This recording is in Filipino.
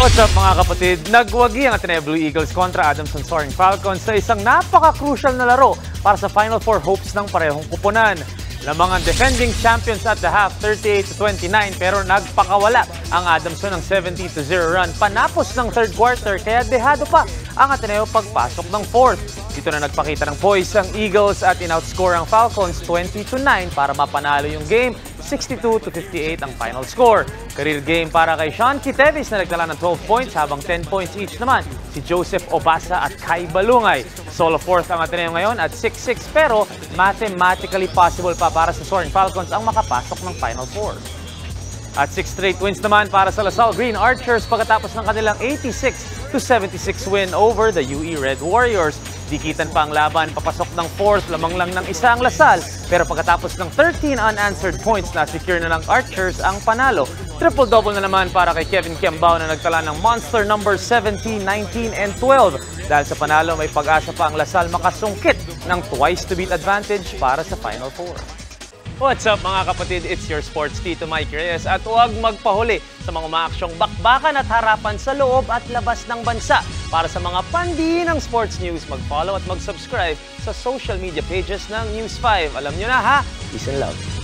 What's up mga kapatid? Nagwagi ang Ateneo Blue Eagles kontra Adamson Soaring Falcons sa isang napaka-crucial na laro para sa Final Four hopes ng parehong kupunan. Lamang ang defending champions at the half 38-29 pero nagpakawala ang Adamson ng 70-0 run panapos ng third quarter kaya dehado pa ang Ateneo pagpasok ng fourth. Dito na nagpakita ng poise ang Eagles at in-outscore ang Falcons 20-9 para mapanalo yung game. 62-58 ang final score. Career game para kay Sean Kitevis na nagtala ng 12 points habang 10 points each naman si Joseph Obasa at Kai Balungay. Solo fourth ang Ateneo ngayon at 6-6 pero mathematically possible pa para sa Soaring Falcons ang makapasok ng Final Four. At 6 straight wins naman para sa LaSalle Green Archers pagkatapos ng kanilang 86-76 win over the UE Red Warriors. Dikitan pa ang laban, papasok ng fourth, lamang lang ng isa ang LaSalle. Pero pagkatapos ng 13 unanswered points na secure na ng Archers ang panalo. Triple-double na naman para kay Kevin Kiambao na nagtala ng monster number 17, 19, and 12. Dahil sa panalo, may pag-asa pa ang LaSalle makasungkit ng twice-to-beat advantage para sa Final Four. What's up mga kapatid? It's your sports Tito Mike Reyes at huwag magpahuli sa mga umaaksyong bakbakan at harapan sa loob at labas ng bansa. Para sa mga pandi ng sports news, mag-follow at mag-subscribe sa social media pages ng News 5. Alam nyo na ha? Peace and love.